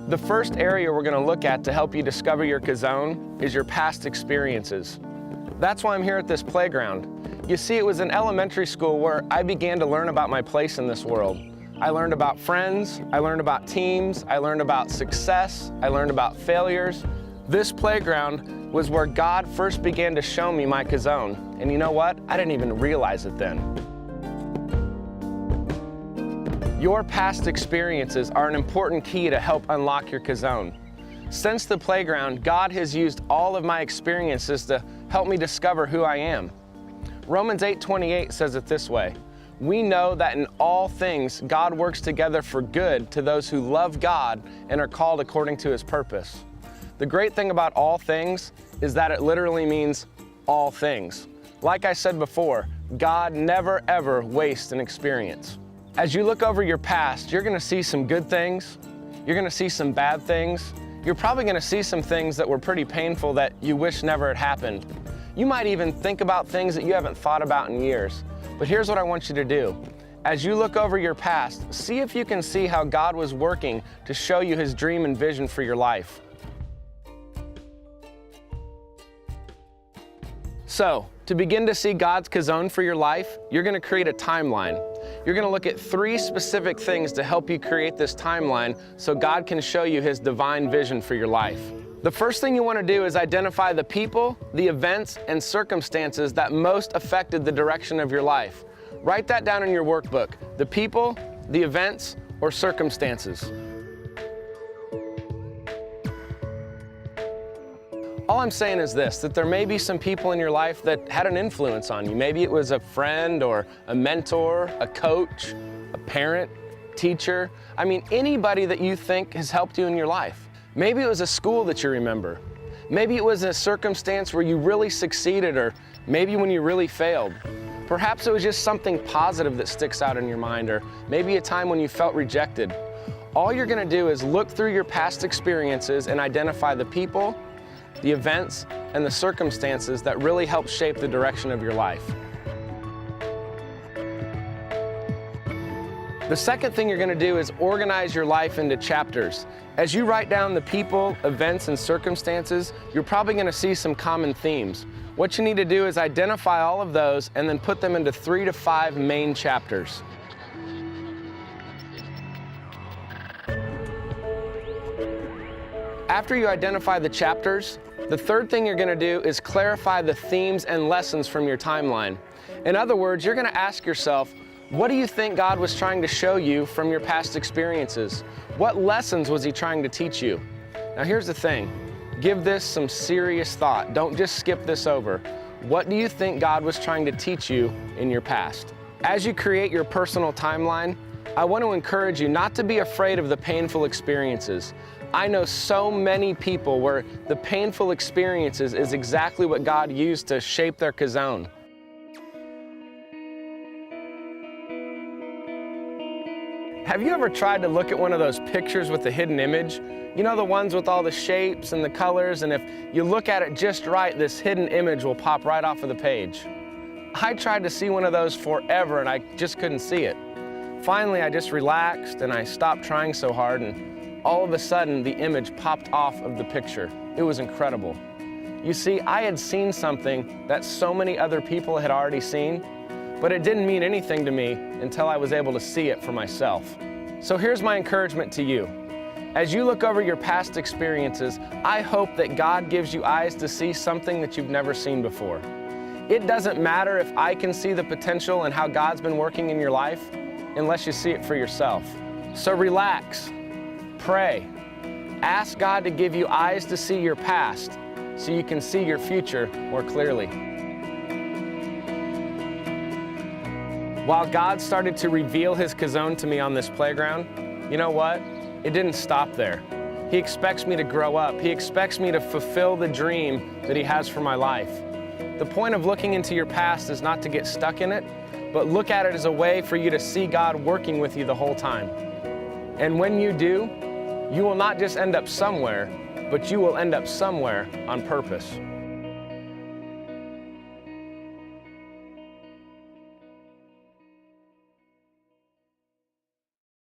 The first area we're going to look at to help you discover your Chazown is your past experiences. That's why I'm here at this playground. You see, it was in elementary school where I began to learn about my place in this world. I learned about friends, I learned about teams, I learned about success, I learned about failures. This playground was where God first began to show me my Chazown. And you know what? I didn't even realize it then. Your past experiences are an important key to help unlock your Chazown. Since the playground, God has used all of my experiences to help me discover who I am. Romans 8:28 says it this way: we know that in all things God works together for good to those who love God and are called according to His purpose. The great thing about all things is that it literally means all things. Like I said before, God never ever wastes an experience. As you look over your past, you're going to see some good things, you're going to see some bad things, you're probably going to see some things that were pretty painful that you wish never had happened. You might even think about things that you haven't thought about in years. But here's what I want you to do. As you look over your past, see if you can see how God was working to show you His dream and vision for your life. So, to begin to see God's Chazown for your life, you're going to create a timeline. You're going to look at 3 specific things to help you create this timeline so God can show you His divine vision for your life. The first thing you want to do is identify the people, the events, and circumstances that most affected the direction of your life. Write that down in your workbook: the people, the events, or circumstances. All I'm saying is this, that there may be some people in your life that had an influence on you. Maybe it was a friend or a mentor, a coach, a parent, teacher. I mean, anybody that you think has helped you in your life. Maybe it was a school that you remember. Maybe it was a circumstance where you really succeeded, or maybe when you really failed. Perhaps it was just something positive that sticks out in your mind, or maybe a time when you felt rejected. All you're going to do is look through your past experiences and identify the people, the events, and the circumstances that really help shape the direction of your life. The second thing you're going to do is organize your life into chapters. As you write down the people, events, and circumstances, you're probably going to see some common themes. What you need to do is identify all of those and then put them into 3 to 5 main chapters. After you identify the chapters, the third thing you're going to do is clarify the themes and lessons from your timeline. In other words, you're going to ask yourself, what do you think God was trying to show you from your past experiences? What lessons was He trying to teach you? Now here's the thing, give this some serious thought. Don't just skip this over. What do you think God was trying to teach you in your past? As you create your personal timeline, I want to encourage you not to be afraid of the painful experiences. I know so many people where the painful experiences is exactly what God used to shape their Chazown. Have you ever tried to look at one of those pictures with the hidden image? You know, the ones with all the shapes and the colors, and if you look at it just right, this hidden image will pop right off of the page. I tried to see one of those forever and I just couldn't see it. Finally, I just relaxed and I stopped trying so hard, and all of a sudden, the image popped off of the picture. It was incredible. You see, I had seen something that so many other people had already seen, but it didn't mean anything to me until I was able to see it for myself. So here's my encouragement to you. As you look over your past experiences, I hope that God gives you eyes to see something that you've never seen before. It doesn't matter if I can see the potential and how God's been working in your life, unless you see it for yourself. So relax. Pray. Ask God to give you eyes to see your past so you can see your future more clearly. While God started to reveal His Chazown to me on this playground, you know what? It didn't stop there. He expects me to grow up. He expects me to fulfill the dream that He has for my life. The point of looking into your past is not to get stuck in it, but look at it as a way for you to see God working with you the whole time. And when you do, you will not just end up somewhere, but you will end up somewhere on purpose.